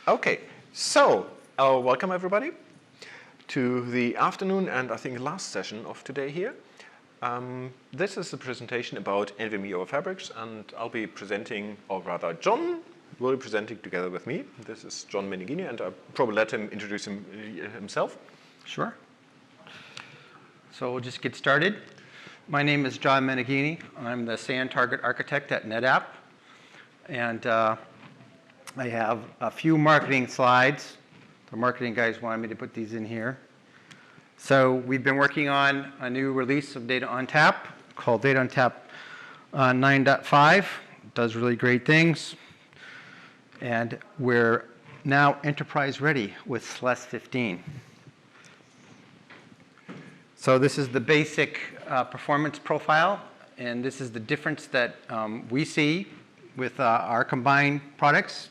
Okay, so welcome everybody to the afternoon and I think last session of today here. This is a presentation about NVMe-OF fabrics, and I'll be presenting, or rather John will be presenting together with me. This is John Meneghini, and I'll probably let him introduce himself. Sure. So we'll just get started. My name is John Meneghini. I'm the SAN target architect at NetApp. And I have a few marketing slides. The marketing guys wanted me to put these in here. So we've been working on a new release of Data ONTAP called Data ONTAP 9.5. It does really great things. And we're now enterprise ready with SLES 15. So this is the basic performance profile, and this is the difference that we see with our combined products.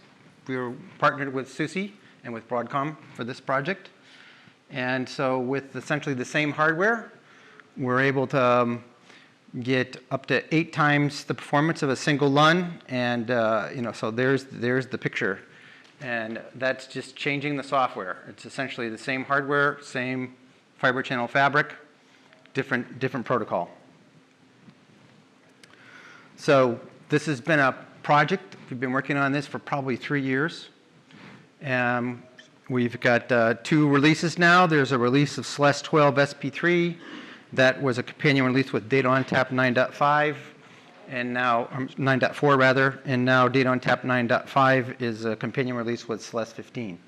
We were partnered with SUSE and with Broadcom for this project. And so with essentially the same hardware, we're able to get up to 8 times the performance of a single LUN. And so there's the picture. And that's just changing the software. It's essentially the same hardware, same fiber channel fabric, different protocol. So this has been a project. We've been working on this for probably 3 years. We've got 2 releases now. There's a release of SLES12 SP3 that was a companion release with Data ONTAP 9.5 and now 9.4 rather, and now Data ONTAP 9.5 is a companion release with SLES 15.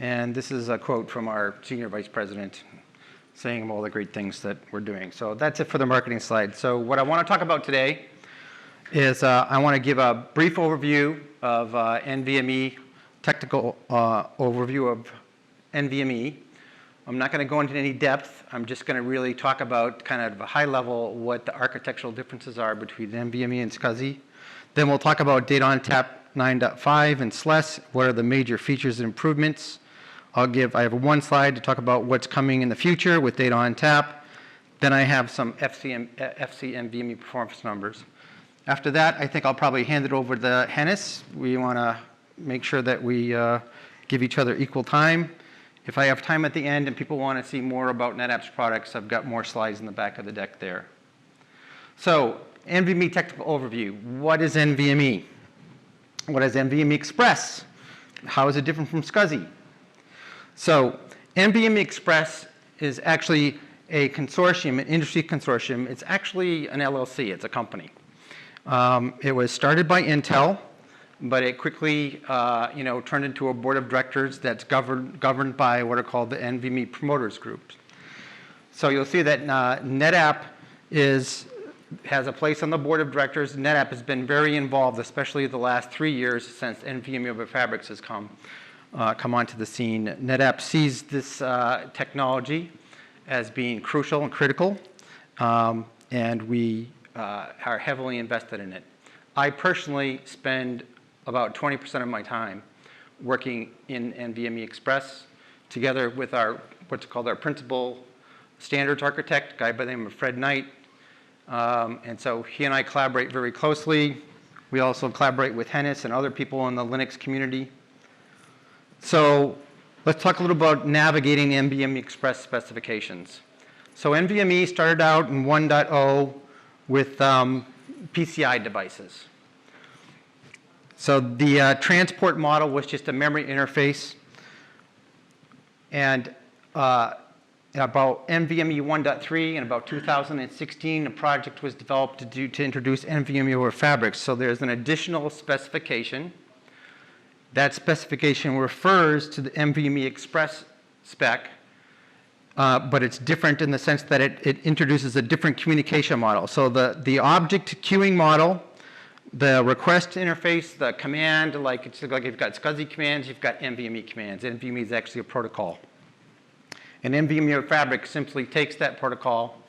And this is a quote from our senior vice president saying all the great things that we're doing. So that's it for the marketing slide. So what I want to talk about today is I want to give a brief overview of NVMe, technical overview of NVMe. I'm not going to go into any depth. I'm just going to really talk about kind of a high level what the architectural differences are between NVMe and SCSI. Then we'll talk about Data ONTAP 9.5 and SLES. What are the major features and improvements? I have one slide to talk about what's coming in the future with Data ONTAP. Then I have some FC NVMe performance numbers. After that, I think I'll probably hand it over to Hennis. We want to make sure that we give each other equal time. If I have time at the end and people want to see more about NetApp's products, I've got more slides in the back of the deck there. So NVMe technical overview. What is NVMe? What is NVMe Express? How is it different from SCSI? So NVMe Express is actually a consortium, an industry consortium. It's actually an LLC. It's a company. It was started by Intel, but it quickly turned into a board of directors that's governed by what are called the NVMe promoters groups. So you'll see that NetApp has a place on the board of directors. NetApp has been very involved, especially the last 3 years since NVMe-OF fabrics has come onto the scene. NetApp sees this technology as being crucial and critical, and we are heavily invested in it. I personally spend about 20% of my time working in NVMe Express together with what's called our principal standards architect, a guy by the name of Fred Knight. And so he and I collaborate very closely. We also collaborate with Hennis and other people in the Linux community. So let's talk a little about navigating NVMe Express specifications. So NVMe started out in 1.0 with PCI devices. So the transport model was just a memory interface. And about NVMe 1.3 in about 2016, a project was developed to introduce NVMe-OF fabrics. So there's an additional specification. That specification refers to the NVMe Express spec, but it's different in the sense that it introduces a different communication model. So the object queuing model, the request interface, the command, like you've got SCSI commands, you've got NVMe commands. NVMe is actually a protocol. And NVMe fabric simply takes that protocol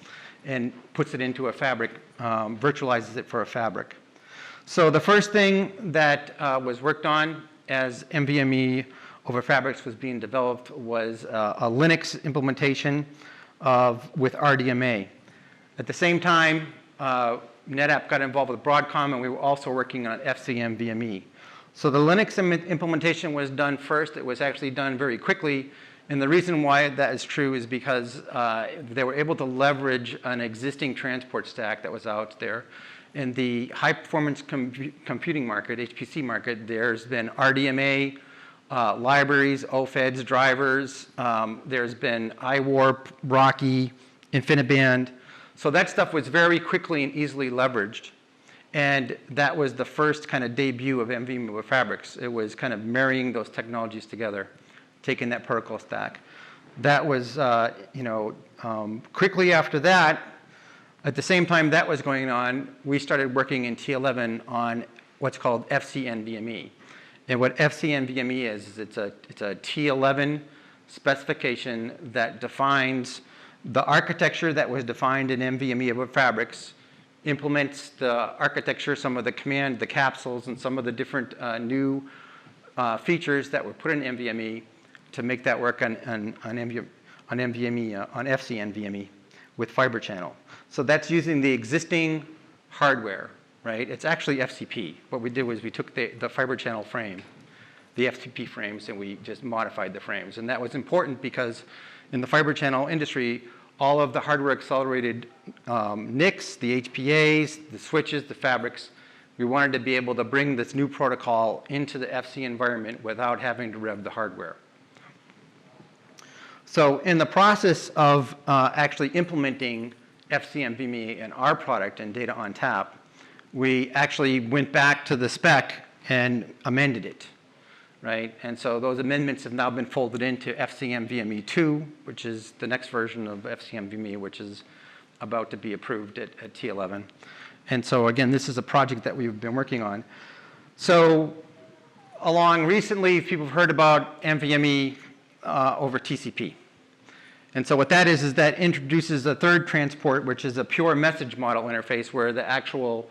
and puts it into a fabric, virtualizes it for a fabric. So the first thing that was worked on as NVMe-OF fabrics was being developed was a Linux implementation with RDMA. At the same time, NetApp got involved with Broadcom, and we were also working on FC NVMe. So the Linux implementation was done first. It was actually done very quickly. And the reason why that is true is because they were able to leverage an existing transport stack that was out there. In the high-performance computing market, HPC market, there's been RDMA libraries, OFEDs, drivers. There's been iWarp, Rocky, InfiniBand. So that stuff was very quickly and easily leveraged. And that was the first kind of debut of NVMe with Fabrics. It was kind of marrying those technologies together, taking that protocol stack. That was, quickly after that, at the same time that was going on, we started working in T11 on what's called FC NVMe. And what FC NVMe is it's a T11 specification that defines the architecture that was defined in NVMe with Fabrics, implements the architecture, some of the command, the capsules, and some of the different new features that were put in NVMe to make that work on FC NVMe with Fiber Channel. So that's using the existing hardware, right? It's actually FCP. What we did was we took the Fiber Channel frame, the FCP frames, and we just modified the frames. And that was important because in the Fiber Channel industry, all of the hardware accelerated NICs, the HPAs, the switches, the fabrics, we wanted to be able to bring this new protocol into the FC environment without having to rev the hardware. So in the process of actually implementing FC NVMe in our product and data ONTAP, we actually went back to the spec and amended it. Right? And so those amendments have now been folded into FC NVMe 2, which is the next version of FC NVMe, which is about to be approved at T11. And so again, this is a project that we've been working on. So along recently, people have heard about NVMe over TCP. And so what that is that introduces a third transport, which is a pure message model interface where the actual,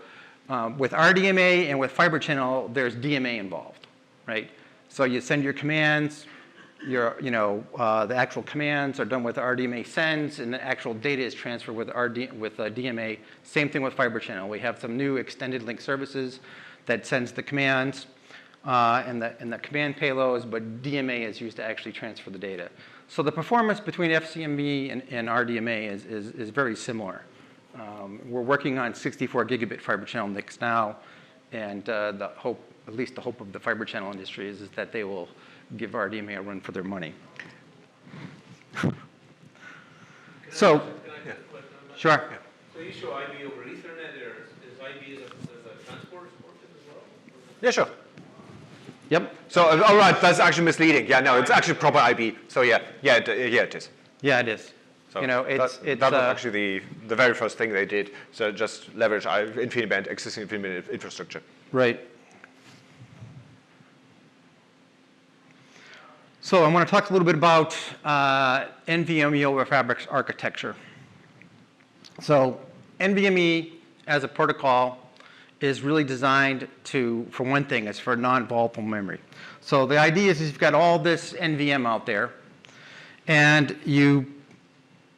with RDMA and with Fiber Channel, there's DMA involved, right? So you send your commands, the actual commands are done with RDMA sends, and the actual data is transferred with DMA. Same thing with Fiber Channel. We have some new extended link services that sends the commands and the command payloads, but DMA is used to actually transfer the data. So the performance between FCME and RDMA is very similar. We're working on 64 gigabit Fiber Channel NICs now, and the hope, at least the hope of the Fiber Channel industry is that they will give RDMA a run for their money. So, yeah. Sure. Yeah. So you show IB over Ethernet, is IB as a transport portion as well? Yeah, sure. Yep. So, all right, that's actually misleading. Yeah, no, it's actually proper IB. So yeah, it is. Yeah, it is. So that was actually the very first thing they did. So just leverage InfiniBand, existing InfiniBand infrastructure. Right. So I want to talk a little bit about NVMe over Fabrics architecture. So NVMe as a protocol is really designed for one thing, it's for non-volatile memory. So the idea is you've got all this NVM out there, and you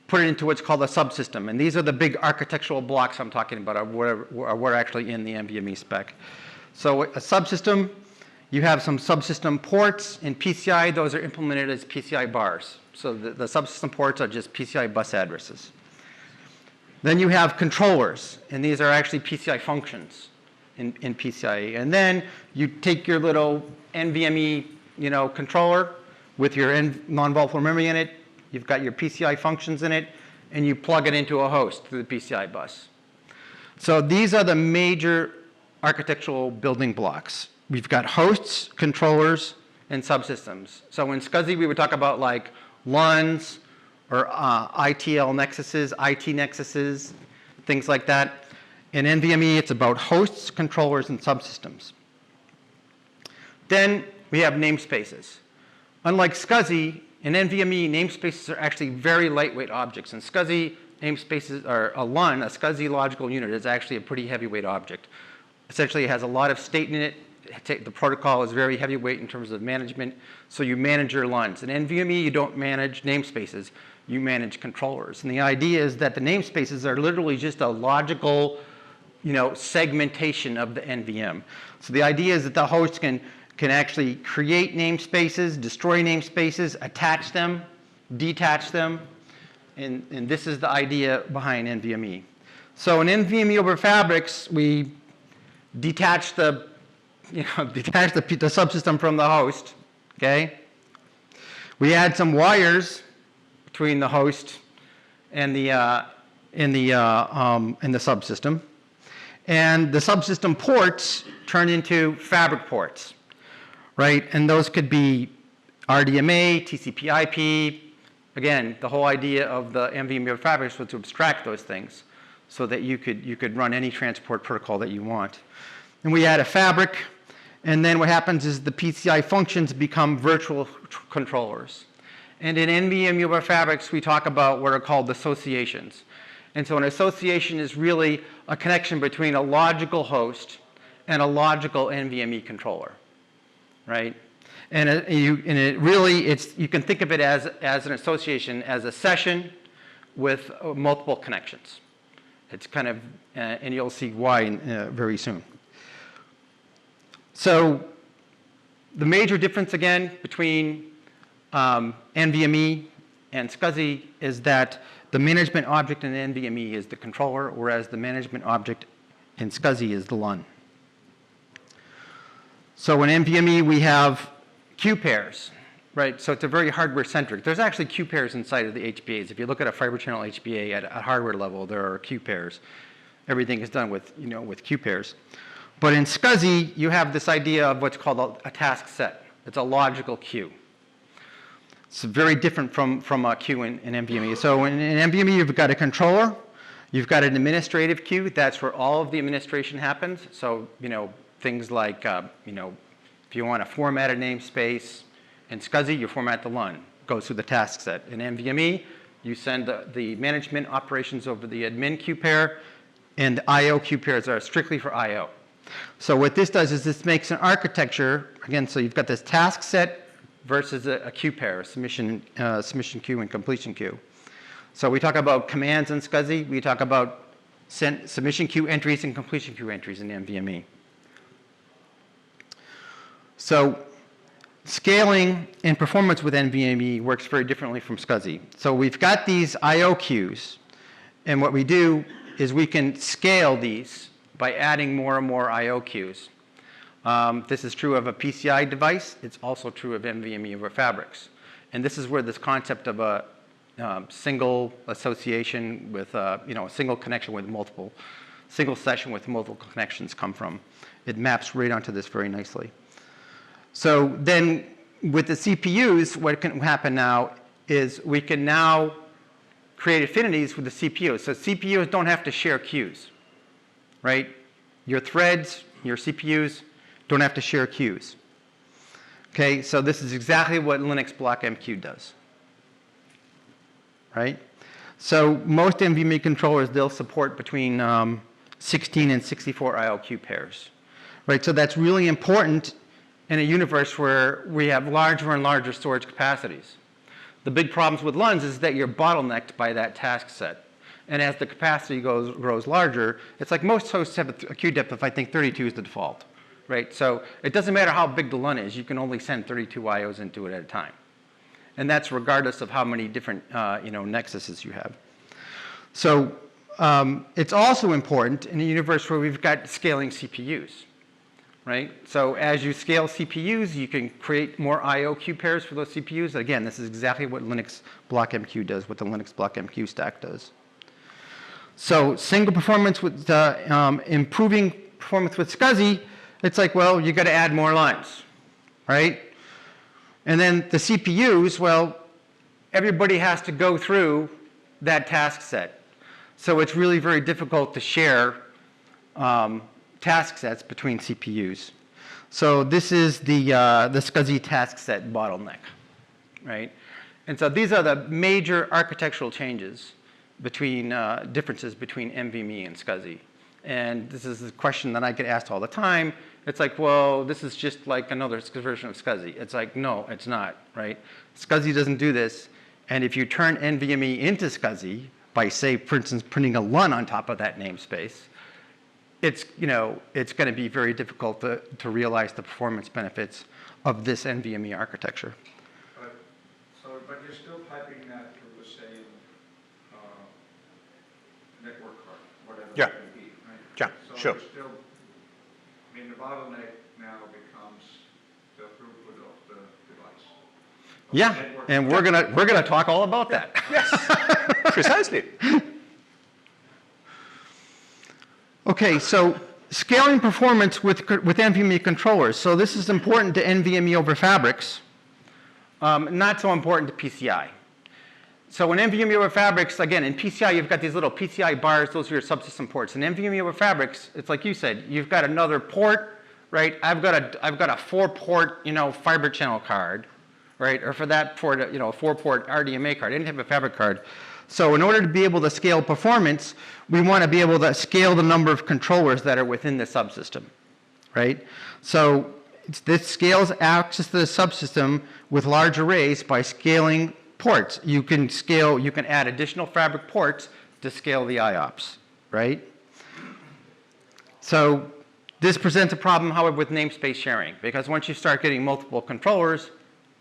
put it into what's called a subsystem. And these are the big architectural blocks I'm talking about, are what are actually in the NVMe spec. So a subsystem, you have some subsystem ports. In PCI, those are implemented as PCI bars. So the subsystem ports are just PCI bus addresses. Then you have controllers, and these are actually PCI functions in PCIe. And then you take your little NVMe controller with your non-volatile memory in it. You've got your PCI functions in it, and you plug it into a host through the PCI bus. So these are the major architectural building blocks. We've got hosts, controllers, and subsystems. So in SCSI, we would talk about like LUNs or ITL nexuses, IT nexuses, things like that. In NVMe, it's about hosts, controllers, and subsystems. Then we have namespaces. Unlike SCSI, in NVMe, namespaces are actually very lightweight objects. In SCSI, namespaces are a LUN, a SCSI logical unit, is actually a pretty heavyweight object. Essentially, it has a lot of state in it. The protocol is very heavyweight in terms of management, so you manage your LUNs. In NVMe, you don't manage namespaces, you manage controllers. And the idea is that the namespaces are literally just a logical segmentation of the NVM. So the idea is that the host can actually create namespaces, destroy namespaces, attach them, detach them, and this is the idea behind NVMe. So in NVMe over Fabrics, we detach the subsystem from the host. Okay. We add some wires between the host and the subsystem, and the subsystem ports turn into Fabric ports, right? And those could be RDMA, TCP/IP. Again, the whole idea of the NVMe over Fabrics was to abstract those things, so that you could run any transport protocol that you want. And we add a fabric, and then what happens is the PCI functions become virtual controllers. And in NVMe over Fabrics, we talk about what are called associations. And so an association is really a connection between a logical host and a logical NVMe controller, right? And you can think of it as an association, as a session with multiple connections. It's kind of, and you'll see why very soon. So the major difference, again, between NVMe and SCSI is that the management object in NVMe is the controller, whereas the management object in SCSI is the LUN. So in NVMe, we have queue pairs, right? So it's a very hardware-centric. There's actually queue pairs inside of the HBAs. If you look at a fiber channel HBA at a hardware level, there are queue pairs. Everything is done with, with queue pairs. But in SCSI, you have this idea of what's called a task set. It's a logical queue. It's very different from a queue in NVMe. So in NVMe, you've got a controller. You've got an administrative queue. That's where all of the administration happens. So, things like, if you want to format a namespace, in SCSI, you format the LUN. Goes through the task set. In NVMe, you send the management operations over the admin queue pair, and the I/O queue pairs are strictly for I/O. So what this does is this makes an architecture, again, so you've got this task set versus a queue pair, a submission queue and completion queue. So we talk about commands in SCSI. We talk about submission queue entries and completion queue entries in NVMe. So scaling and performance with NVMe works very differently from SCSI. So we've got these I/O queues, and what we do is we can scale these by adding more and more I/O queues. This is true of a PCI device. It's also true of NVMe over Fabrics. And this is where this concept of a single association with a single connection with single session with multiple connections come from. It maps right onto this very nicely. So then with the CPUs, what can happen now is we can now create affinities with the CPUs. So CPUs don't have to share queues, right? Your threads, your CPUs don't have to share queues. Okay, so this is exactly what Linux Block MQ does, right? So most NVMe controllers, they'll support between 16 and 64 I/O queue pairs, right? So that's really important in a universe where we have larger and larger storage capacities. The big problems with LUNs is that you're bottlenecked by that task set. And as the capacity grows larger, it's like most hosts have a queue depth of, I think, 32 is the default, right? So it doesn't matter how big the LUN is, you can only send 32 IOs into it at a time. And that's regardless of how many different nexuses you have. So it's also important in a universe where we've got scaling CPUs, right? So as you scale CPUs, you can create more I/O queue pairs for those CPUs. Again, this is exactly what Linux Block MQ does, what the Linux Block MQ stack does. So single performance with improving performance with SCSI, it's like, well, you got to add more lines, right? And then the CPUs, well, everybody has to go through that task set. So it's really very difficult to share task sets between CPUs. So this is the SCSI task set bottleneck, right? And so these are the major architectural changes between differences between NVMe and SCSI. And this is a question that I get asked all the time. It's like, well, this is just like another version of SCSI. It's like, no, it's not, right? SCSI doesn't do this. And if you turn NVMe into SCSI by, say, for instance, printing a LUN on top of that namespace, it's going to be very difficult to realize the performance benefits of this NVMe architecture. But you're still piping that through the same network card, whatever Yeah. it may be, right? Yeah, So sure. you're still, I mean, the bottleneck now becomes the throughput of the device. Of the Yeah, network and card. we're gonna talk all about that. Yes, precisely. Okay, so scaling performance with NVMe controllers. So this is important to NVMe over fabrics, not so important to PCI. So in NVMe over fabrics, again, in PCI, you've got these little PCI bars. Those are your subsystem ports. In NVMe over fabrics, it's like you said, you've got another port, right? I've got a 4-port, fiber channel card, right? Or for that port, a 4-port RDMA card. I didn't have a fabric card. So in order to be able to scale performance, we want to be able to scale the number of controllers that are within the subsystem, right? So this scales access to the subsystem with large arrays by scaling ports. You can add additional fabric ports to scale the IOPS, right? So this presents a problem, however, with namespace sharing, because once you start getting multiple controllers,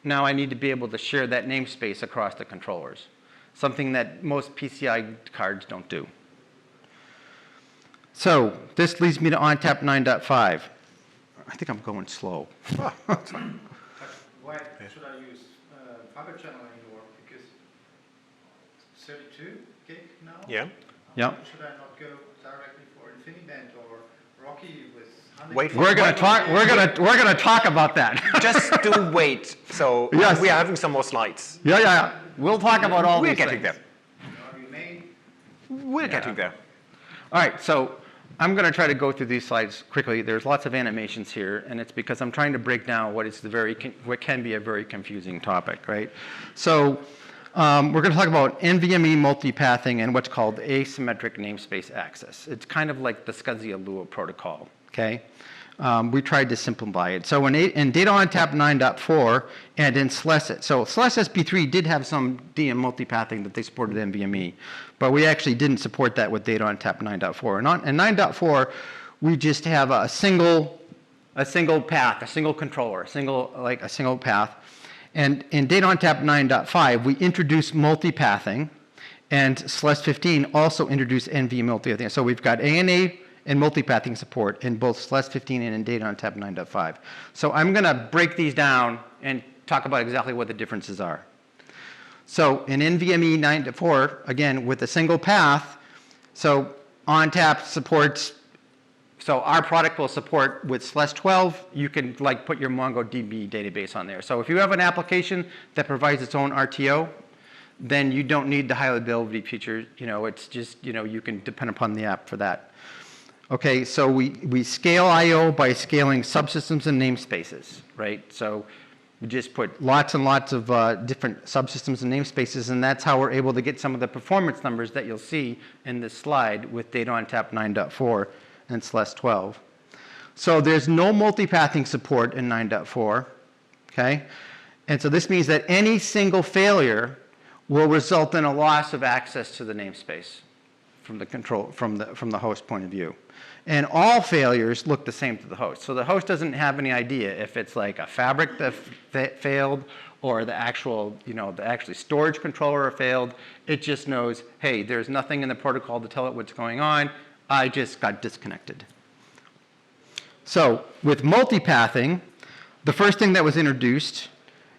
now I need to be able to share that namespace across the controllers, something that most PCI cards don't do. So this leads me to ONTAP 9.5. I think I'm going slow. Why should I use fiber channel anymore? Because 32 gig now? Yeah. Yeah. Should I not go directly for InfiniBand or Rocky with 100 Wait gig? for We're gonna talk about that. Just do wait. So Yes. we are having some more slides. Yeah. We'll talk about all We're these getting things. there. Remain. We're getting there. All right, so I'm going to try to go through these slides quickly. There's lots of animations here, and it's because I'm trying to break down what can be a very confusing topic, right? So we're going to talk about NVMe multipathing and what's called asymmetric namespace access. It's kind of like the SCSI-Lua protocol, okay? We tried to simplify it. So in Data ONTAP 9.4 and in SLES, so SLES SP3 did have some DM multipathing that they supported NVMe, but we actually didn't support that with Data ONTAP 9.4. And in 9.4, we just have a single path, a single controller, a single path. And in Data ONTAP 9.5, we introduced multipathing, and SLES 15 also introduced NVMe multipathing. So we've got ANA and multipathing support in both SLES 15 and in Data ONTAP 9.5. So I'm going to break these down and talk about exactly what the differences are. So in NVMe 9.4, again, with a single path, so ONTAP supports, so our product will support with SLES12, you can put your MongoDB database on there. So if you have an application that provides its own RTO, then you don't need the high availability feature. It's just, you can depend upon the app for that. Okay, so we scale I/O by scaling subsystems and namespaces, right? So we just put lots and lots of different subsystems and namespaces, and that's how we're able to get some of the performance numbers that you'll see in this slide with Data ONTAP 9.4 and SLES12. So there's no multipathing support in 9.4, okay? And so this means that any single failure will result in a loss of access to the namespace from the host point of view. And all failures look the same to the host. So the host doesn't have any idea if it's like a fabric that failed or the actual storage controller failed. It just knows, hey, there's nothing in the protocol to tell it what's going on. I just got disconnected. So with multipathing, the first thing that was introduced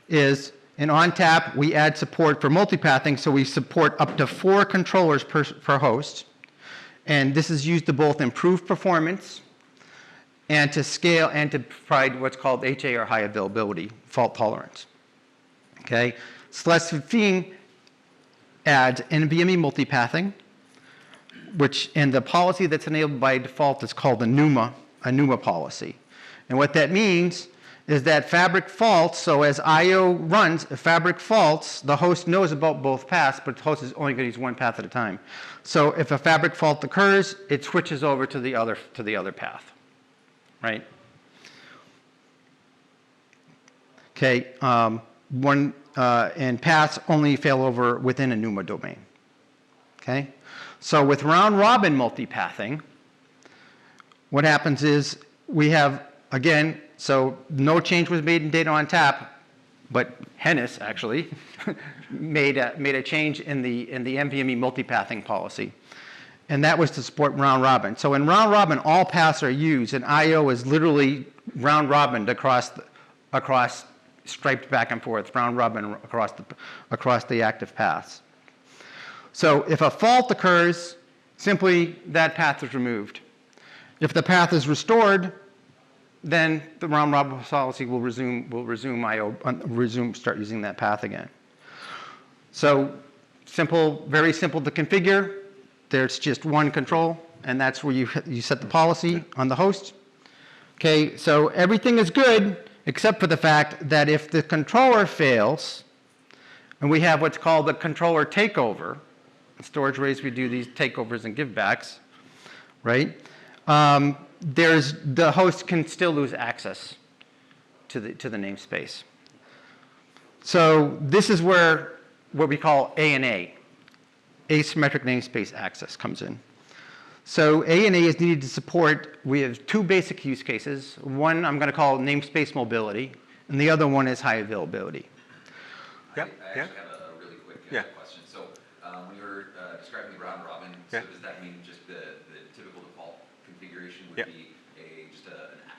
is in ONTAP, we add support for multipathing, so we support up to 4 controllers per host. And this is used to both improve performance and to scale and to provide what's called HA or high availability, fault tolerance. Okay? SLES 15 adds NVMe multipathing, and the policy that's enabled by default is called a NUMA policy. And what that means is that fabric faults, so as I/O runs, if fabric faults, the host knows about both paths, but the host is only going to use one path at a time. So if a fabric fault occurs, it switches over to the other path, right? Okay, and paths only fail over within a NUMA domain. Okay, so with round-robin multipathing, what happens is we have, again, so no change was made in data on tap, but Hennis actually made a change in the NVMe multipathing policy. And that was to support round robin. So in round robin, all paths are used, and I/O is literally round robin across striped back and forth, round robin across the active paths. So if a fault occurs, simply that path is removed. If the path is restored, then the round robin policy will resume I/O, start using that path again. So simple, very simple to configure. There's just one control, and that's where you set the policy on the host. Okay, so everything is good except for the fact that if the controller fails, and we have what's called the controller takeover. In storage arrays, we do these takeovers and givebacks, right? The host can still lose access to the namespace. So this is where what we call A&A, asymmetric namespace access, comes in. So A&A is needed to support, we have two basic use cases. One I'm going to call namespace mobility, and the other one is high availability. Yeah, I actually have a really quick question. So when you were describing the round robin, so does that mean just the typical default configuration would be just an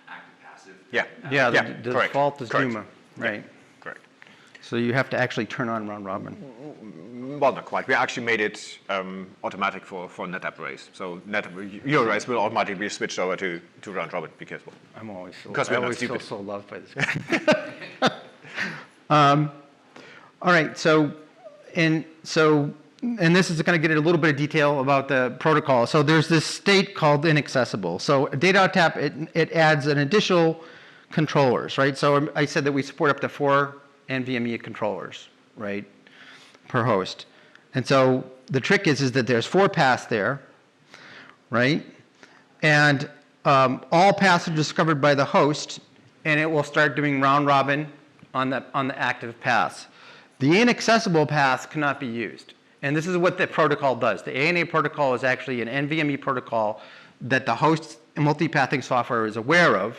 active passive? Yeah, the default is NUMA, right. Correct. So you have to actually turn on round robin. Well, not quite. We actually made it automatic for NetApp arrays. So your arrays will automatically be switched over to round robin because, well, I'm always so, because we're not feel stupid. so loved by this guy. All right, and this is going to get a little bit of detail about the protocol. So there's this state called inaccessible. So data on tap, it adds an additional controllers, right? So I said that we support up to 4 NVMe controllers, right, per host. And so the trick is that there's 4 paths there, right? And all paths are discovered by the host, and it will start doing round robin on the active paths. The inaccessible paths cannot be used. And this is what the protocol does. The ANA protocol is actually an NVMe protocol that the host multipathing software is aware of.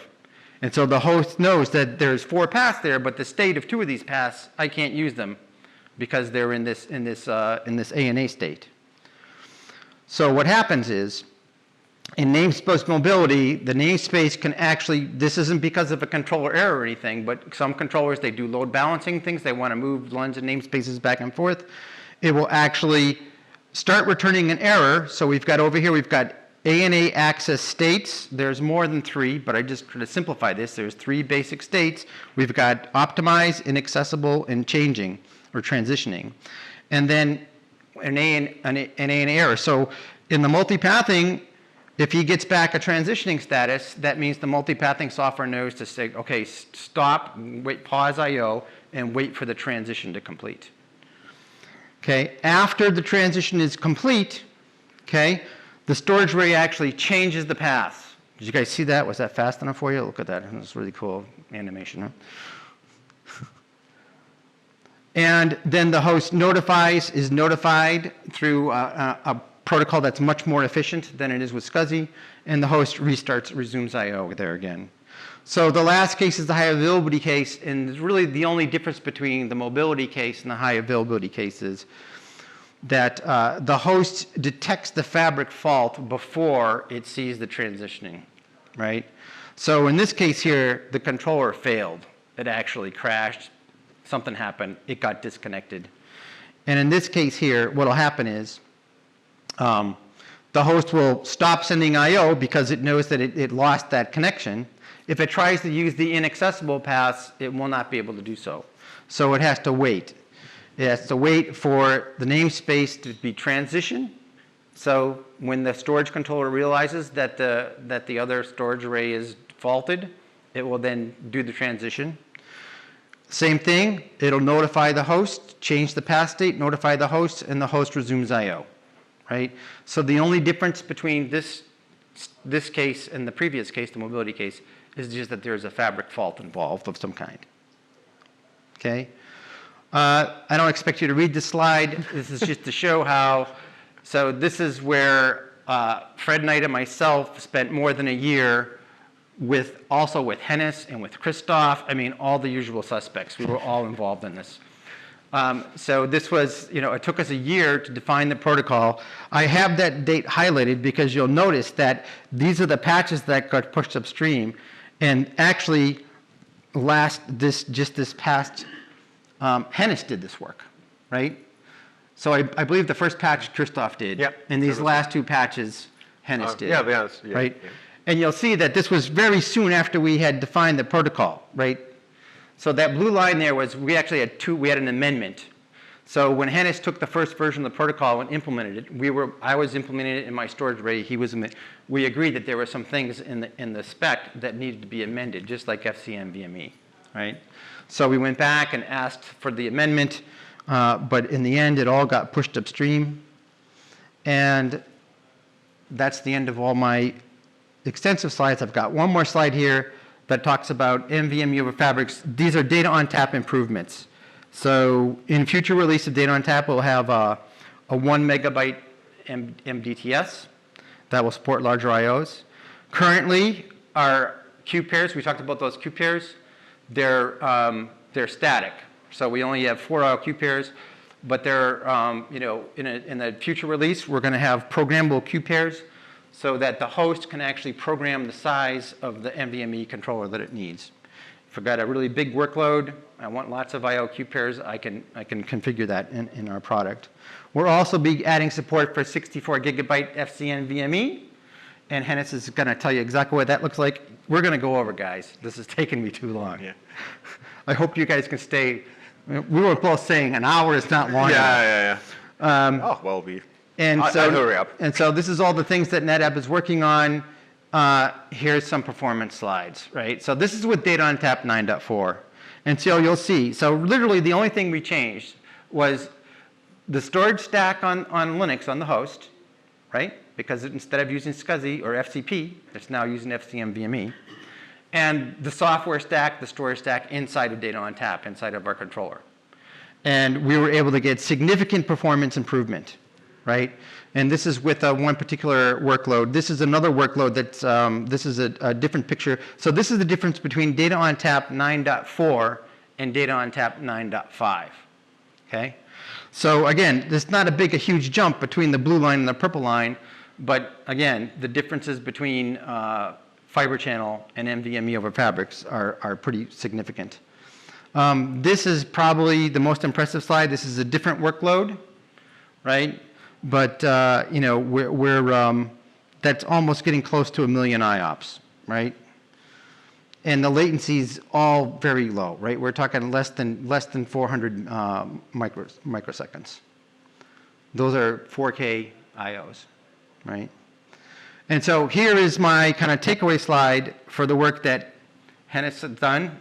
And so the host knows that there's 4 paths there, but the state of 2 of these paths, I can't use them because they're in this ANA state. So what happens is, in namespace mobility, the namespace can actually, this isn't because of a controller error or anything, but some controllers, they do load balancing things. They want to move LUNs and namespaces back and forth. It will actually start returning an error. So we've got over here, we've got ANA access states. There's more than 3, but I just try to simplify this. There's 3 basic states. We've got optimize, inaccessible, and changing or transitioning. And then an ANA error. So in the multipathing, if he gets back a transitioning status, that means the multipathing software knows to say, okay, stop, wait, pause I/O, and wait for the transition to complete. Okay, after the transition is complete, okay, the storage array actually changes the path. Did you guys see that? Was that fast enough for you? Look at that. That's really cool animation, huh? And then the host is notified through a protocol that's much more efficient than it is with SCSI, and the host resumes I/O there again. So the last case is the high availability case, and really the only difference between the mobility case and the high availability case is that the host detects the fabric fault before it sees the transitioning, right? So in this case here, the controller failed. It actually crashed. Something happened. It got disconnected. And in this case here, what will happen is the host will stop sending I/O because it knows that it lost that connection. If it tries to use the inaccessible paths, it will not be able to do so. So it has to wait. It has to wait for the namespace to be transitioned. So when the storage controller realizes that the other storage array is faulted, it will then do the transition. Same thing, it'll notify the host, change the path state, notify the host, and the host resumes I/O, right? So the only difference between this case and the previous case, the mobility case, is just that there's a fabric fault involved of some kind. Okay? I don't expect you to read this slide. This is just to show how, so this is where Fred Knight and myself spent more than a year also with Hennis and with Christoph. I mean, all the usual suspects. We were all involved in this. So this was, it took us a year to define the protocol. I have that date highlighted because you'll notice that these are the patches that got pushed upstream. And actually, just this past, Hennis did this work, right? So I believe the first patch Christoph did. Yep. And these last two patches Hennis did. Yeah, right? Yeah. And you'll see that this was very soon after we had defined the protocol, right? So that blue line there was, we actually had we had an amendment. So when Hennis took the first version of the protocol and implemented it, I was implementing it in my storage array, we agreed that there were some things in the spec that needed to be amended, just like FCM-VME, right? So we went back and asked for the amendment, but in the end, it all got pushed upstream. And that's the end of all my extensive slides. I've got one more slide here that talks about NVMe over fabrics. These are data on tap improvements. So in future release of data on tap, we'll have a 1 megabyte MDTS that will support larger IOs. Currently, our Q pairs, we talked about those Q pairs, they're static. So we only have 4 IO Q pairs, but they're, in the future release, we're going to have programmable Q pairs so that the host can actually program the size of the NVMe controller that it needs. If I've got a really big workload, I want lots of IO Q pairs, I can configure that in our product. We'll also be adding support for 64 gigabyte FCN-VMe, and Hennis is going to tell you exactly what that looks like. We're going to go over, guys. This is taking me too long. Yeah. I hope you guys can stay. We were both saying an hour is not long enough. Oh, well, I'll hurry up. And so this is all the things that NetApp is working on. Here's some performance slides, right? So this is with data on tap 9.4. And so you'll see, so literally the only thing we changed was the storage stack on Linux on the host, right? Because instead of using SCSI or FCP, it's now using FCM-VME. And the software stack, the storage stack inside of data on tap, inside of our controller. And we were able to get significant performance improvement, right? And this is with one particular workload. This is another workload that's, this is a different picture. So this is the difference between data on tap 9.4 and data on tap 9.5, okay? So again, there's not a huge jump between the blue line and the purple line, but again, the differences between Fiber Channel and NVMe over fabrics are pretty significant. This is probably the most impressive slide. This is a different workload, right? But that's almost getting close to 1 million IOPS, right? And the latency's all very low, right? We're talking less than 400 microseconds. Those are 4K IOs, right? And so here is my kind of takeaway slide for the work that Hennis has done,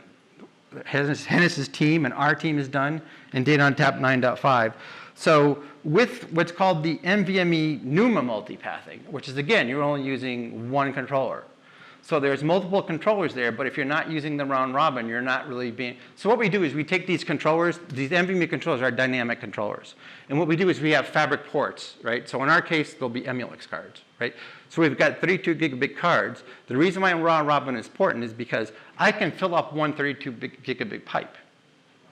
Hennis's team and our team has done in data on tap 9.5. So with what's called the NVMe NUMA multipathing, which is, again, you're only using one controller. So there's multiple controllers there, but if you're not using the round robin, you're not really being... So what we do is we take these controllers, these NVMe controllers are dynamic controllers. And what we do is we have fabric ports, right? So in our case, there'll be Emulix cards, right? So we've got 32 gigabit cards. The reason why round robin is important is because I can fill up one 32 gigabit pipe,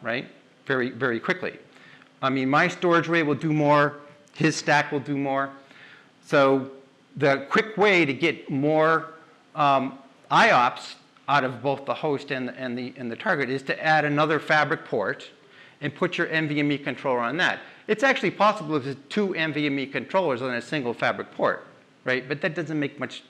right? Very, very quickly. I mean, my storage array will do more, his stack will do more. So the quick way to get more IOPS out of both the host and the target is to add another fabric port and put your NVMe controller on that. It's actually possible if there's 2 NVMe controllers on a single fabric port, right? But that doesn't make much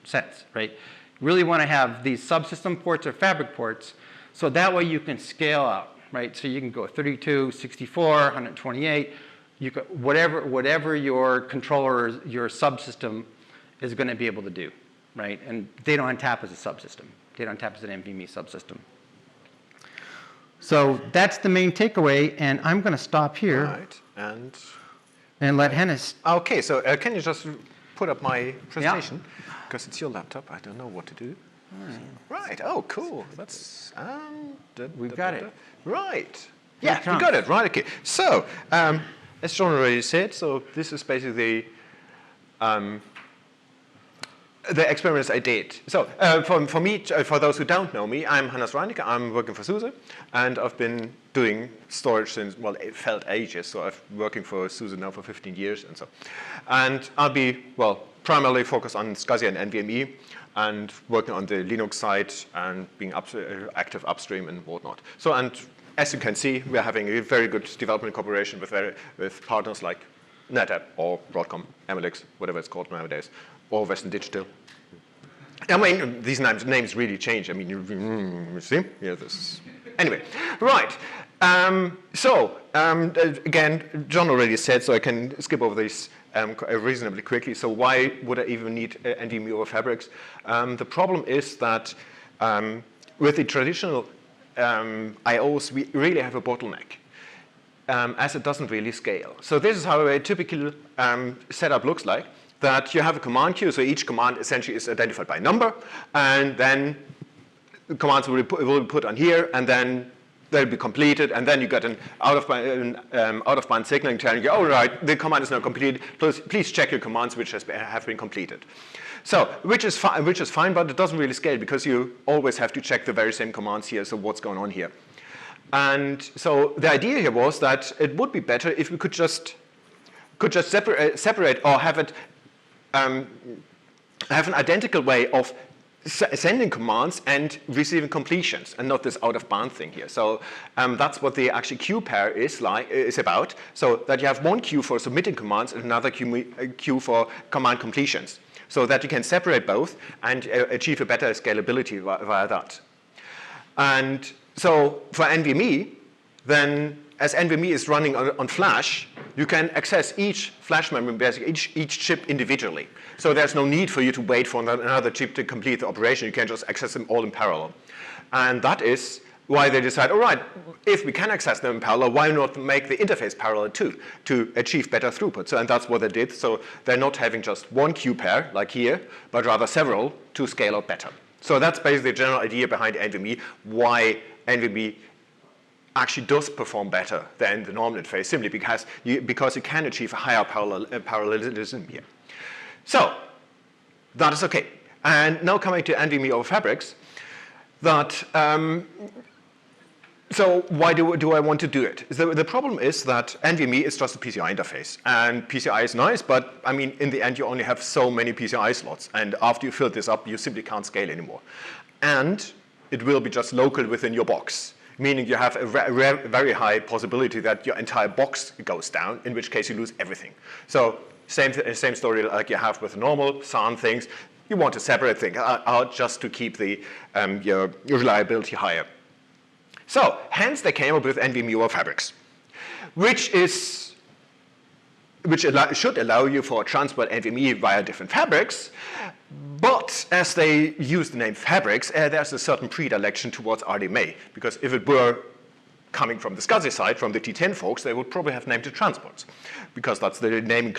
sense, right? You really want to have these subsystem ports or fabric ports so that way you can scale out, right? So you can go 32, 64, 128, whatever your controller, your subsystem is going to be able to do. Right? And data on tap is a subsystem. Data on tap is an NVMe subsystem. So that's the main takeaway, and I'm going to stop here. Right. And let Hennis. Okay, so can you just put up my presentation? Because it's your laptop. I don't know what to do. Right. Oh, cool. That's we've got it. Right. Yeah, we got it. Right. Okay. So as John already said, so this is basically the experiments I did. So for me, for those who don't know me, I'm Hannes Reinicke. I'm working for SUSE, and I've been doing storage since, well, it felt ages. So I've been working for SUSE now for 15 years and so. And I'll be, well, primarily focused on SCSI and NVMe, and working on the Linux side and being active upstream and whatnot. So, and as you can see, we're having a very good development cooperation with partners like NetApp or Broadcom, Emelix, whatever it's called nowadays, or Western Digital. I mean, these names really change. I mean, you see? Yeah, this is... Anyway, right. Again, John already said, so I can skip over these reasonably quickly. So why would I even need NVMe over fabrics? The problem is that with the traditional IOs, we really have a bottleneck. As it doesn't really scale. So this is how a typical setup looks like, that you have a command queue, so each command essentially is identified by number, and then the commands will be put on here, and then they'll be completed, and then you get an out-of-band signaling telling you, all right, the command is now completed, please check your commands which have been completed. So, which is fine, but it doesn't really scale, because you always have to check the very same commands here, so what's going on here. And so the idea here was that it would be better if we could just separate or have it have an identical way of sending commands and receiving completions, and not this out-of-band thing here. So that's what the actual queue pair is about. So that you have one queue for submitting commands and another queue for command completions, so that you can separate both and achieve a better scalability via that. And so for NVMe, then as NVMe is running on flash, you can access each flash memory, basically each chip individually. So there's no need for you to wait for another chip to complete the operation. You can just access them all in parallel. And that is why they decide, all right, if we can access them in parallel, why not make the interface parallel too, to achieve better throughput? So, and that's what they did. So they're not having just one queue pair, like here, but rather several to scale out better. So that's basically the general idea behind NVMe, why NVMe actually does perform better than the normal interface, simply because you can achieve a higher parallelism here. So that is okay. And now coming to NVMe over fabrics, that so why do I want to do it? The problem is that NVMe is just a PCI interface, and PCI is nice, but I mean, in the end, you only have so many PCI slots, and after you fill this up, you simply can't scale anymore. And it will be just local within your box, meaning you have a very high possibility that your entire box goes down, in which case you lose everything. So same story like you have with normal SAN things. You want to separate things out just to keep the your reliability higher. So hence they came up with NVMe over fabrics, which should allow you for transport NVMe via different fabrics. But as they use the name fabrics, there's a certain predilection towards RDMA, because if it were coming from the SCSI side, from the T10 folks, they would probably have named it transports, because that's the naming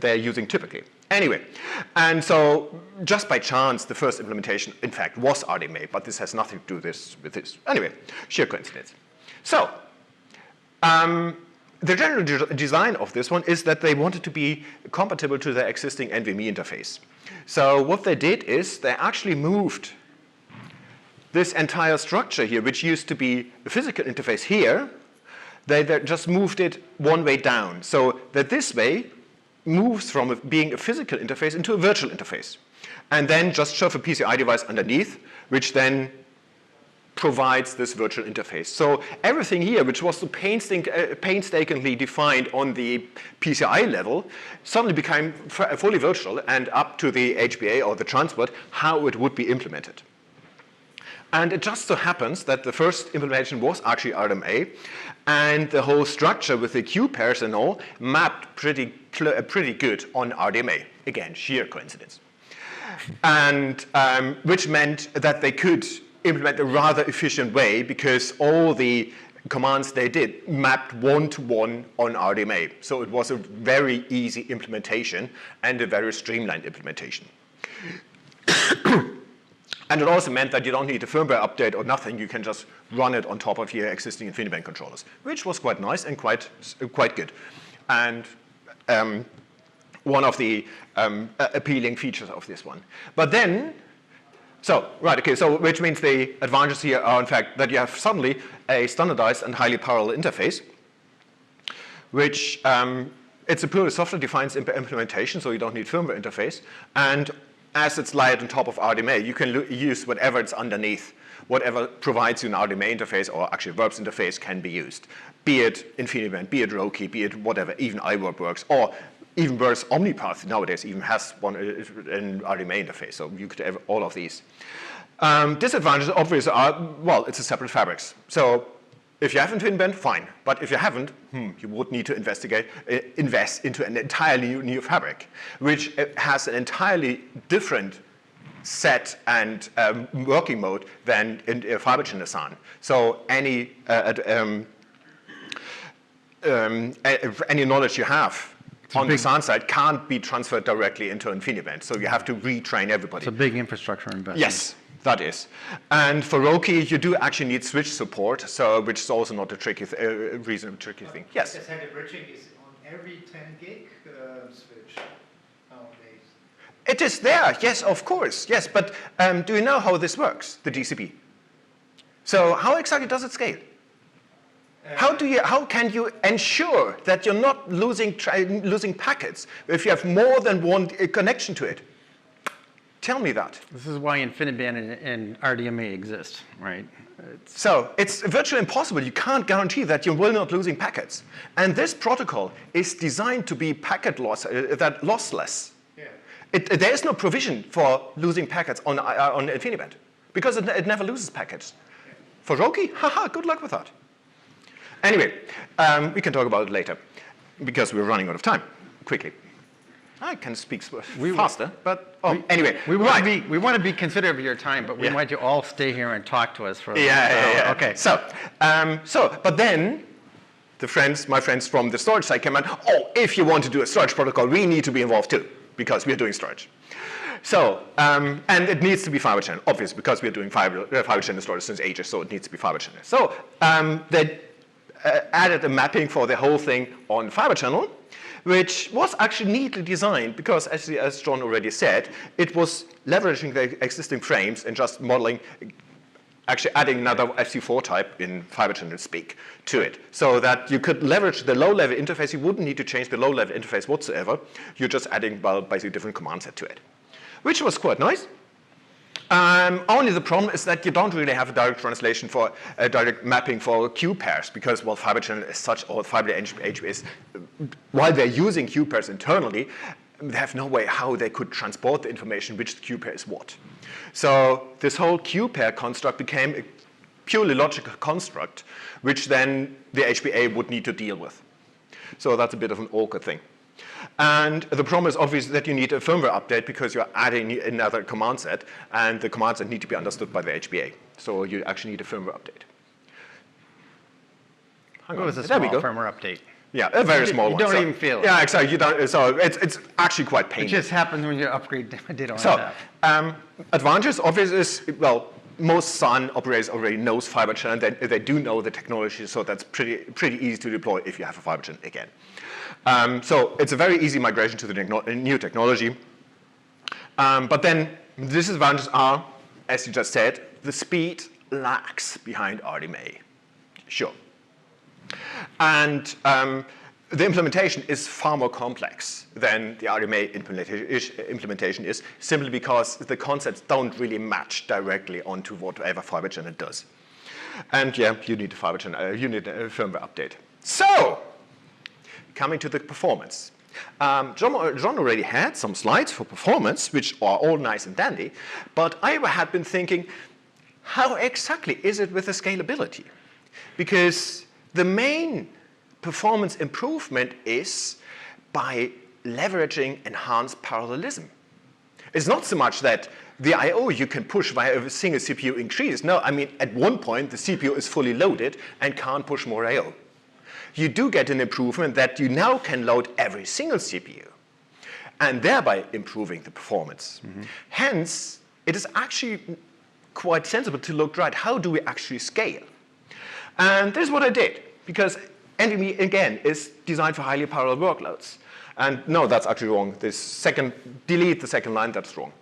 they're using typically. Anyway, and so just by chance, the first implementation, in fact, was RDMA, but this has nothing to do with this. Anyway, sheer coincidence. So, the general design of this one is that they wanted to be compatible to their existing NVMe interface. So what they did is they actually moved this entire structure here, which used to be a physical interface here, they just moved it one way down. So that this way moves from being a physical interface into a virtual interface. And then just shove a PCI device underneath, which then provides this virtual interface. So everything here, which was so painstakingly defined on the PCI level, suddenly became fully virtual and up to the HBA or the transport, how it would be implemented. And it just so happens that the first implementation was actually RDMA, and the whole structure with the queue pairs and all mapped pretty good on RDMA. Again, sheer coincidence. And which meant that they could implement a rather efficient way, because all the commands they did mapped one-to-one on RDMA. So it was a very easy implementation and a very streamlined implementation. And it also meant that you don't need a firmware update or nothing. You can just run it on top of your existing InfiniBand controllers, which was quite nice and quite good. And one of the appealing features of this one. But then, so which means the advantages here are in fact that you have suddenly a standardized and highly parallel interface, which it's a purely software-defined implementation, so you don't need firmware interface. And as it's layered on top of RDMA, you can use whatever it's underneath. Whatever provides you an RDMA interface, or actually verbs interface, can be used. Be it InfiniBand, be it Roki, be it whatever, even iWork works, or even worse, Omnipath nowadays even has one an RDMA interface, so you could have all of these. Disadvantages obviously are, well, it's a separate fabrics. So if you have InfiniBand, fine. But if you haven't, you would need to invest into an entirely new fabric, which has an entirely different set and working mode than in fiber channel SAN. So any knowledge you have on the SAN side can't be transferred directly into InfiniBand. So you have to retrain everybody. It's a big infrastructure investment. Yes, that is. And for Roki, you do actually need switch support, so which is also not a tricky reasonably tricky thing. Yes. As the bridging is on every 10 gig switch nowadays. It is there, yes, of course, yes. But do you know how this works, the DCP? So how exactly does it scale? How can you ensure that you're not losing packets if you have more than one connection to it? Tell me that. This is why InfiniBand and RDMA exist, right? So it's virtually impossible. You can't guarantee that you will not losing packets. And this protocol is designed to be packet lossless. Yeah. There is no provision for losing packets on InfiniBand because it never loses packets. Yeah. For Roki, haha, good luck with that. Anyway, we can talk about it later because we're running out of time. Quickly. I can speak faster, but anyway. We want to be considerate of your time, but we want you all stay here and talk to us for a little bit. Okay. But then my friends from the storage side came and, if you want to do a storage protocol, we need to be involved too, because we're doing storage. So, and it needs to be fiber channel, obviously, because we're doing fiber channel storage since ages, so it needs to be fiber channel. So they added a mapping for the whole thing on fiber channel, which was actually neatly designed because, as John already said, it was leveraging the existing frames and just modeling, actually adding another FC4 type in fiber channel speak to it, so that you could leverage the low-level interface. You wouldn't need to change the low-level interface whatsoever. You're just adding, well, basically different command set to it, which was quite nice. Only the problem is that you don't really have a direct translation for a direct mapping for queue pairs because, well, fiber channel is such, or fiber HBase, while they're using queue pairs internally, they have no way how they could transport the information which queue pair is what. So this whole queue pair construct became a purely logical construct, which then the HBA would need to deal with. So that's a bit of an awkward thing. And the problem is obviously that you need a firmware update because you're adding another command set, and the command set need to be understood by the HBA. So you actually need a firmware update. It was a small firmware update. Yeah, a very small one. You don't even feel it. Yeah, exactly. You don't. So it's actually quite painful. It just happens when you upgrade data on that. So advantage obviously is, well, most SAN operators already knows fiber channel. They do know the technology, so that's pretty easy to deploy if you have a fiber channel again. So it's a very easy migration to the new technology. But then the disadvantages are, as you just said, the speed lags behind RDMA. Sure. And the implementation is far more complex than the RDMA implementation is, simply because the concepts don't really match directly onto whatever fiber channel does. And yeah, you need a fiber channel, you need a firmware update. So, coming to the performance. John already had some slides for performance, which are all nice and dandy, but I had been thinking, how exactly is it with the scalability? Because the main performance improvement is by leveraging enhanced parallelism. It's not so much that the I/O you can push via a single CPU increases. No, I mean, at one point, the CPU is fully loaded and can't push more I/O. You do get an improvement that you now can load every single CPU, and thereby improving the performance. Mm-hmm. Hence, it is actually quite sensible to look, right, how do we actually scale? And this is what I did, because NVMe, again, is designed for highly parallel workloads. And no, that's actually wrong. Delete the second line, that's wrong.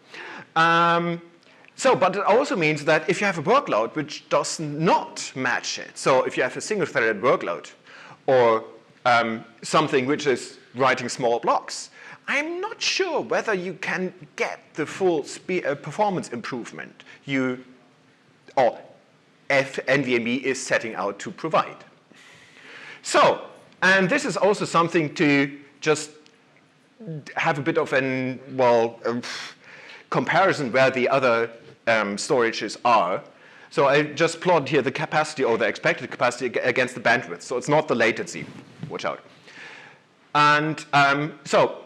But it also means that if you have a workload which does not match it, so if you have a single-threaded workload or something which is writing small blocks, I'm not sure whether you can get the full performance improvement NVMe is setting out to provide. So, and this is also something to just have a bit of an, comparison where the other storages are. So I just plot here the capacity or the expected capacity against the bandwidth. So it's not the latency, watch out. And so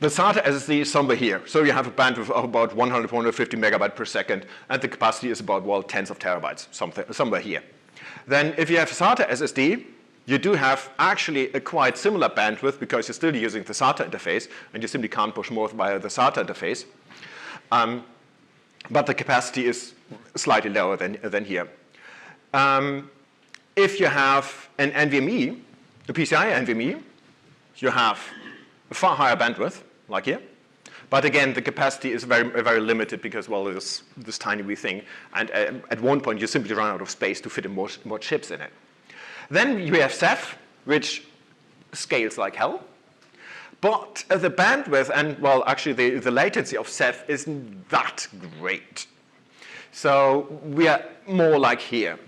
the SATA SSD is somewhere here. So you have a bandwidth of about 100, 150 megabytes per second, and the capacity is about, tens of terabytes, somewhere here. Then if you have a SATA SSD, you do have actually a quite similar bandwidth because you're still using the SATA interface, and you simply can't push more via the SATA interface. But the capacity is slightly lower than here. If you have an NVMe, a PCIe NVMe, you have a far higher bandwidth, like here. But again, the capacity is very, very limited because, there's this tiny wee thing. And at one point, you simply run out of space to fit in more chips in it. Then you have Ceph, which scales like hell. But the bandwidth and, actually the latency of Ceph isn't that great. So we are more like here.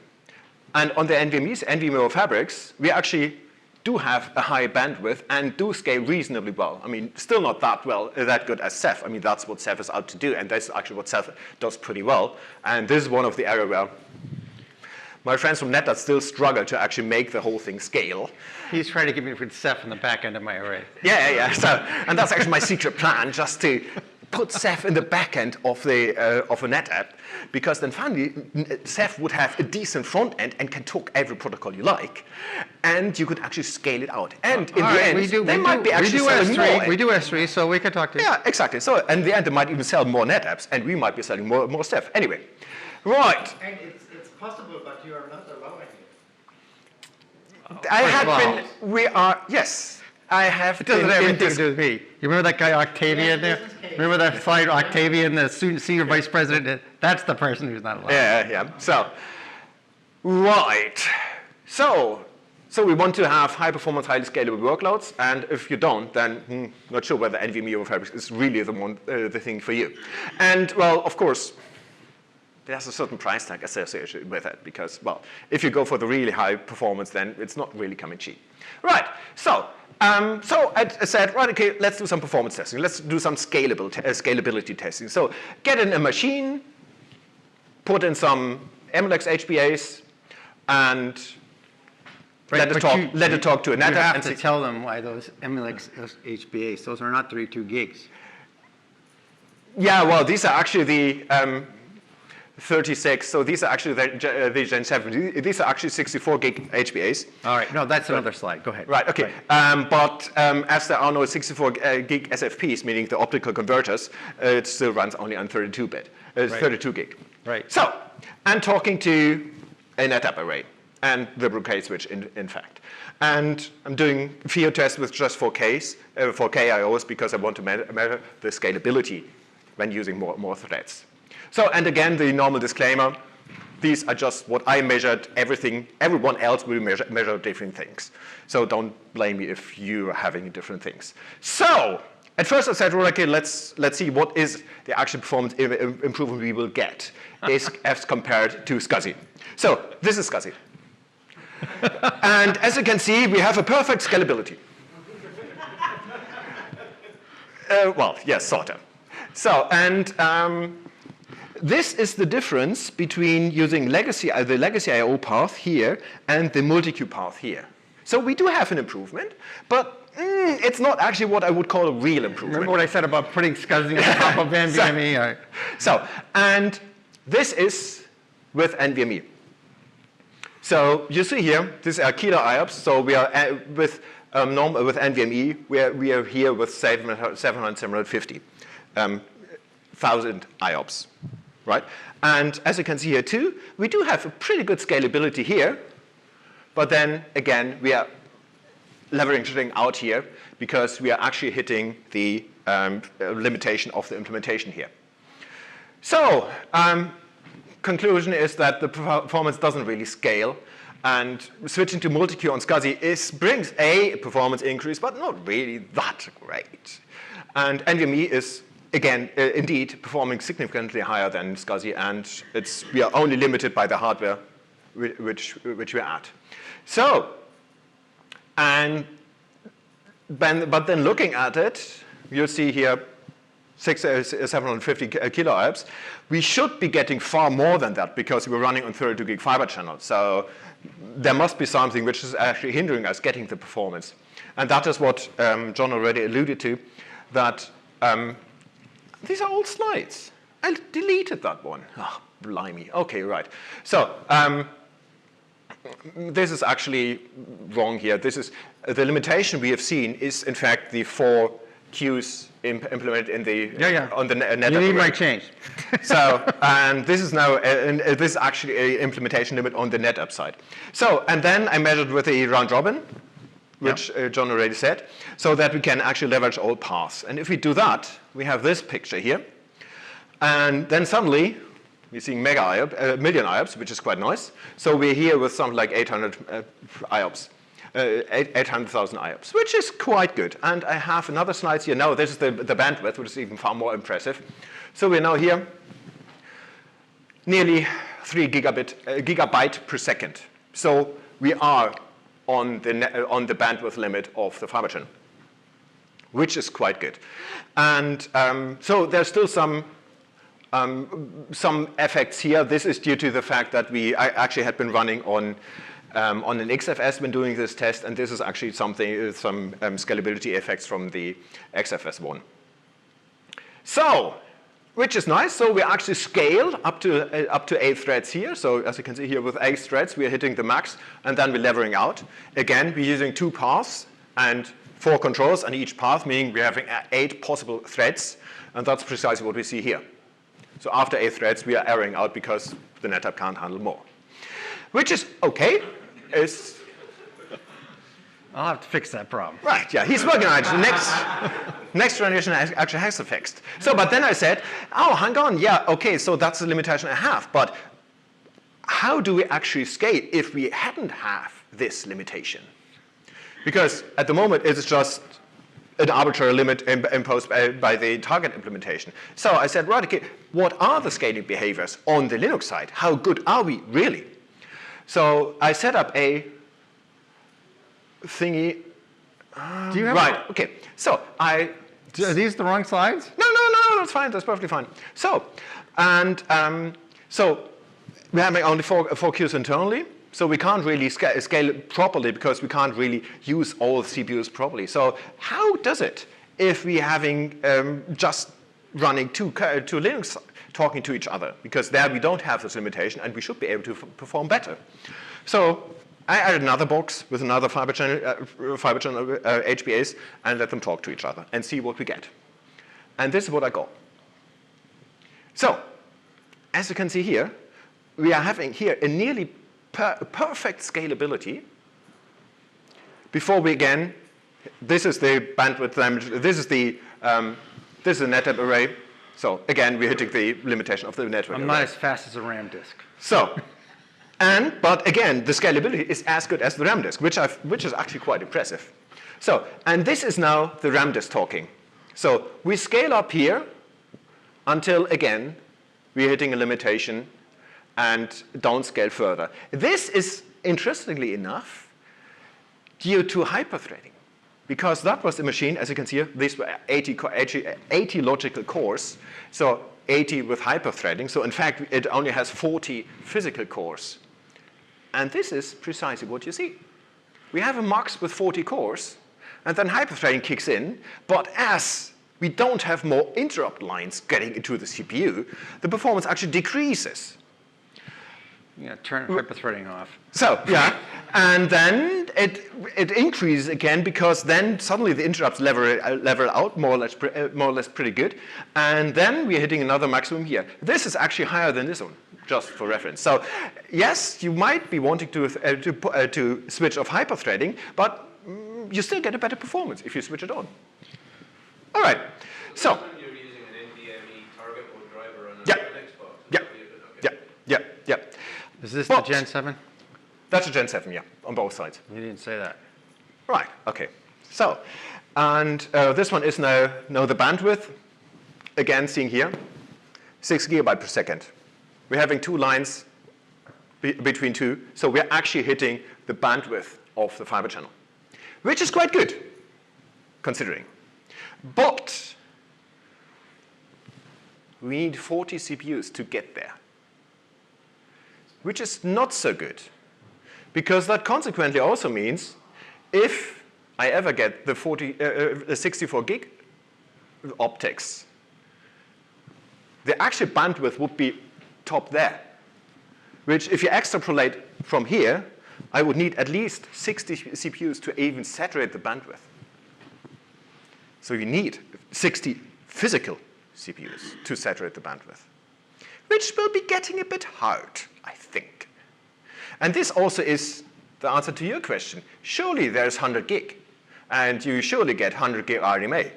And on the NVMe fabrics, we actually do have a high bandwidth and do scale reasonably well. I mean, still not that good as Ceph. I mean, that's what Ceph is out to do, and that's actually what Ceph does pretty well. And this is one of the areas where my friends from NetApp still struggle to actually make the whole thing scale. He's trying to get me to put Ceph in the back end of my array. Yeah. So, and that's actually my secret plan, just to put Ceph in the back end of a NetApp, because then finally Ceph would have a decent front end and can talk every protocol you like, and you could actually scale it out. And in the end, they might be actually selling more. We do S3, so we can talk to you. Yeah, exactly. So in the end, they might even sell more NetApps, and we might be selling more Ceph. Anyway, right. And it's possible, but you are not allowing it. I have been. We are. Yes. I have. It doesn't have anything to do with me. You remember that guy Octavian there? Remember that slide, Octavian, the senior vice president? That's the person who's not allowed. Yeah. So, right. So we want to have high performance, highly scalable workloads, and if you don't, then not sure whether NVMe-OF is really the thing for you. And of course, there's a certain price tag associated with it because, if you go for the really high performance, then it's not really coming cheap. Right. So I said, right, okay, let's do some performance testing. Let's do some scalability testing. So get in a machine, put in some MLX HBAs, and let it talk to a NetApp. You have to tell them why those MLX HBAs, those are not 32 gigs. Yeah, these are actually the 36, so these are actually the Gen 7. These are actually 64 gig HBAs. All right, no, that's another slide. Go ahead. Right, okay. Right. But as there are no 64 gig SFPs, meaning the optical converters, it still runs only on 32-bit. It's 32 gig. Right. So I'm talking to a NetApp array and the Brocade switch, in fact. And I'm doing field tests with just 4K IOs because I want to measure the scalability when using more threads. So, and again, the normal disclaimer, these are just what I measured. Everyone else will measure different things. So don't blame me if you are having different things. So, at first I said, well, okay, let's see what is the actual performance improvement we will get as compared to SCSI. So, this is SCSI. And as you can see, we have a perfect scalability. Yes, sort of. So, and this is the difference between using the legacy I/O path here and the multi-queue path here. So we do have an improvement, but it's not actually what I would call a real improvement. Remember what I said about putting SCSI on top of NVMe? And this is with NVMe. So you see here, these are kilo IOPS. So we are with NVMe, we are here with 750,000 IOPS. Right? And as you can see here too, we do have a pretty good scalability here, but then again, we are leveraging out here because we are actually hitting the limitation of the implementation here. So, conclusion is that the performance doesn't really scale, and switching to multi-queue on SCSI brings a performance increase, but not really that great. And NVMe is, again, indeed performing significantly higher than SCSI, and we are only limited by the hardware which we're at. So, but then looking at it, you'll see here 750 kiloamps. We should be getting far more than that because we're running on 32 gig fiber channel. So there must be something which is actually hindering us getting the performance. And that is what John already alluded to, that these are old slides. I deleted that one. Oh, blimey. Okay, right. So this is actually wrong here. This is the limitation we have seen is in fact the 4 queues implemented in the on the NetApp. You need my change. So, and this is now this is actually an implementation limit on the NetApp side. So, and then I measured with a round robin, which John already said, so that we can actually leverage all paths. And if we do that, we have this picture here, and then suddenly we're seeing million IOPS, which is quite nice. So we're here with something like 800 IOPS. 800,000 IOPS, which is quite good. And I have another slide here. Now, this is the bandwidth, which is even far more impressive. So we're now here, nearly 3 gigabyte per second. So we are on the bandwidth limit of the fiber channel, which is quite good. And so there's still some effects here. This is due to the fact that I actually had been running on an XFS when doing this test, and this is actually some scalability effects from the XFS one. So, which is nice. So we actually scaled up to 8 threads here. So as you can see here, with 8 threads, we are hitting the max, and then we're levering out. Again, we're using 2 paths and 4 controls on each path, meaning we're having 8 possible threads, and that's precisely what we see here. So after 8 threads, we are erroring out because the NetApp can't handle more, which is okay. I'll have to fix that problem. Right, yeah, he's working on it. The next generation actually has it fixed. So, but then I said, oh, hang on, yeah, okay, so that's the limitation I have, but how do we actually scale if we hadn't have this limitation? Because at the moment, it's just an arbitrary limit imposed by the target implementation. So I said, right, okay, what are the scaling behaviors on the Linux side? How good are we really? So I set up a thingy. Do you have right, okay. So Are these the wrong slides? No, that's fine. That's perfectly fine. So, and so we're having only four queues internally. So we can't really scale it properly because we can't really use all the CPUs properly. So how does it if we're having just running two Linux talking to each other? Because there we don't have this limitation, and we should be able to perform better. So I added another box with another fiber channel HBAs and let them talk to each other and see what we get. And this is what I got. So as you can see here, we are having here a nearly perfect scalability. Before we again, this is the bandwidth damage. This is the NetApp array. So again, we're hitting the limitation of the network. I'm not as fast as a RAM disk. So, but again, the scalability is as good as the RAM disk, which is actually quite impressive. So, and this is now the RAM disk talking. So we scale up here until again we're hitting a limitation and don't scale further. This is, interestingly enough, due to hyperthreading, because that was the machine, as you can see here, these were 80 logical cores, so 80 with hyperthreading. So in fact, it only has 40 physical cores. And this is precisely what you see. We have a mux with 40 cores, and then hyperthreading kicks in, but as we don't have more interrupt lines getting into the CPU, the performance actually decreases. Yeah, turn hyperthreading off. So, yeah, and then it increases again because then suddenly the interrupts level out more or less pretty good, and then we're hitting another maximum here. This is actually higher than this one, just for reference. So, yes, you might be wanting to switch off hyperthreading, but you still get a better performance if you switch it on. All right, so. You're using an NVMe target mode driver on an Yeah. Linux box. Yeah. Yeah. Is this But- the Gen 7? That's a Gen 7, yeah, on both sides. You didn't say that. Right, okay. So, and this one is now the bandwidth. Again, seeing here, 6 gigabyte per second. We're having 2 lines between 2, so we're actually hitting the bandwidth of the fiber channel, which is quite good, considering. But we need 40 CPUs to get there, which is not so good, because that consequently also means if I ever get the 64 gig optics, the actual bandwidth would be top there, which if you extrapolate from here, I would need at least 60 CPUs to even saturate the bandwidth. So you need 60 physical CPUs to saturate the bandwidth, which will be getting a bit hard, I think. And this also is the answer to your question. Surely there's 100 gig, and you surely get 100 gig RDMA.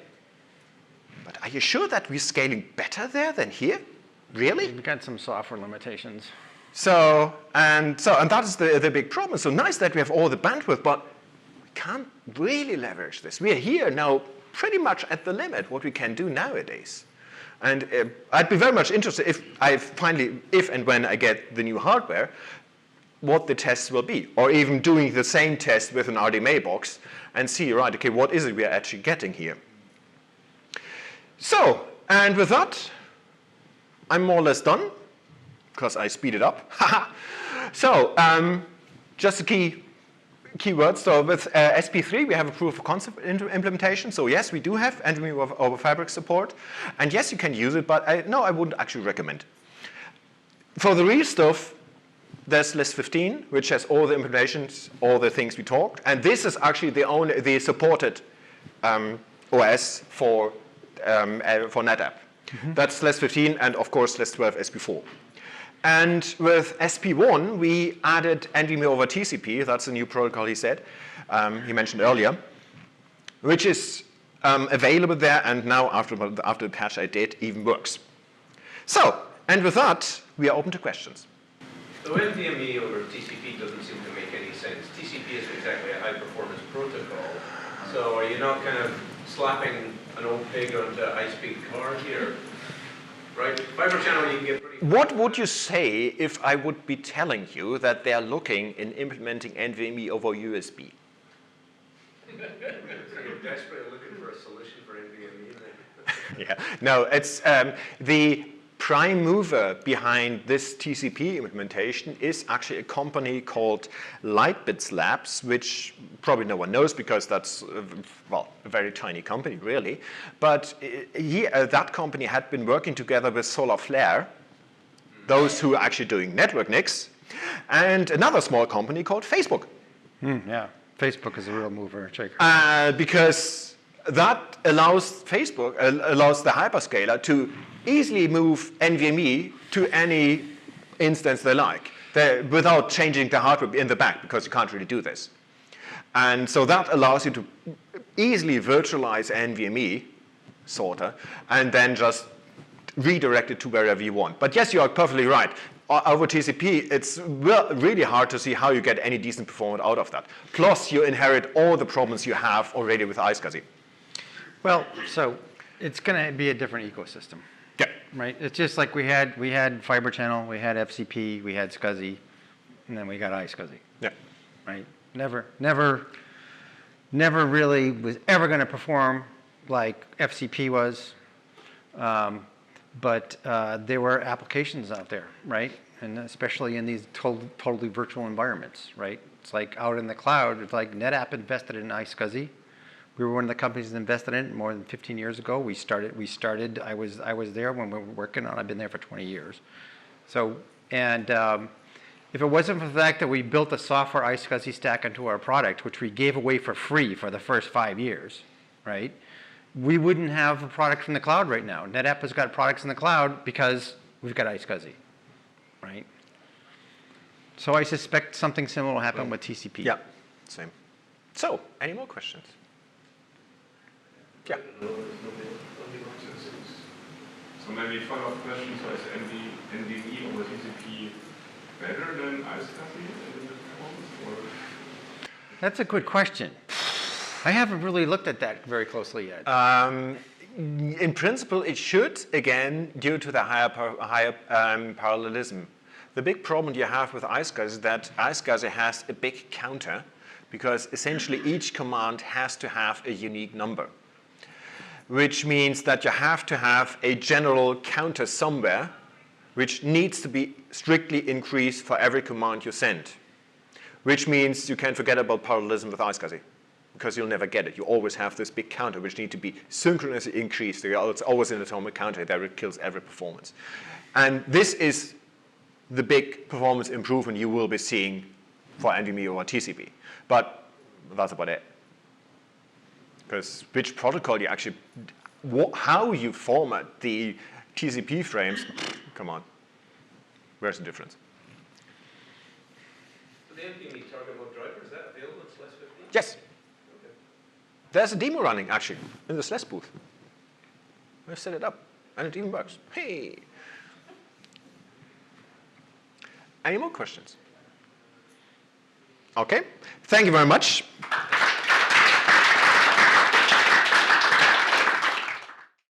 But are you sure that we're scaling better there than here? Really? We've got some software limitations. And that is the big problem. So nice that we have all the bandwidth, but we can't really leverage this. We are here now pretty much at the limit what we can do nowadays. And I'd be very much interested if and when I get the new hardware, what the tests will be, or even doing the same test with an RDMA box and see, right, okay, what is it we are actually getting here? So, and with that, I'm more or less done, because I speed it up. So, just a key words. So with SP3, we have a proof of concept implementation. So yes, we do have NVMe over Fabric support. And yes, you can use it, but no, I wouldn't actually recommend. For the real stuff, there's SLES 15, which has all the implementations, all the things we talked. And this is actually the supported OS for NetApp. Mm-hmm. That's SLES 15 and, of course, SLES12 SP3. And with SP1, we added NVMe over TCP. That's a new protocol, he said, he mentioned earlier, which is available there, and now after the patch I did, even works. So, and with that, we are open to questions. So NVMe over TCP doesn't seem to make any sense. TCP isn't exactly a high-performance protocol. So are you not kind of slapping an old pig onto a high-speed car here? Right? Fiber channel you can get pretty... What would you say if I would be telling you that they are looking in implementing NVMe over USB? You're desperately looking for a solution for NVMe then. Yeah, no, it's the prime mover behind this TCP implementation is actually a company called Lightbits Labs, which probably no one knows because that's, well, a very tiny company, really. But that company had been working together with Solarflare, those who are actually doing network NICs, and another small company called Facebook. Yeah, Facebook is a real mover. Because that allows allows the hyperscaler to easily move NVMe to any instance they like, without changing the hardware in the back, because you can't really do this. And so that allows you to easily virtualize NVMe, sorta, and then just redirect it to wherever you want. But yes, you are perfectly right. Over TCP, it's really hard to see how you get any decent performance out of that. Plus, you inherit all the problems you have already with iSCSI. Well, so it's going to be a different ecosystem. Yeah. Right? It's just like we had fiber channel, we had FCP, we had SCSI, and then we got iSCSI. Yeah. Right? Never really was ever going to perform like FCP was. But there were applications out there, right? And especially in these totally virtual environments, right? It's like out in the cloud, it's like NetApp invested in iSCSI. We were one of the companies that invested in it more than 15 years ago. We started, I was there when we were working on it. I've been there for 20 years. So, and if it wasn't for the fact that we built a software iSCSI stack into our product, which we gave away for free for the first 5 years, right? We wouldn't have a product from the cloud right now. NetApp has got products in the cloud because we've got iSCSI, right? So I suspect something similar will happen with TCP. Yeah, same. So, any more questions? Yeah. So maybe follow-up question, so is NVMe over TCP better than iSCSI in the performance? Or? That's a good question. I haven't really looked at that very closely yet. In principle, it should, again, due to the higher parallelism. The big problem you have with iSCSI is that iSCSI has a big counter because essentially each command has to have a unique number, which means that you have to have a general counter somewhere which needs to be strictly increased for every command you send, which means you can forget about parallelism with iSCSI because you'll never get it. You always have this big counter which needs to be synchronously increased. It's always an atomic counter that it kills every performance. And this is the big performance improvement you will be seeing for NVMe over TCP. But that's about it. Because which protocol you actually, how you format the TCP frames, come on, where's the difference? So the NVMe target mode driver, is that available in SLES 15? Yes. Okay. There's a demo running, actually, in the SLES booth. I've set it up, and it even works. Hey! Any more questions? Okay. Thank you very much.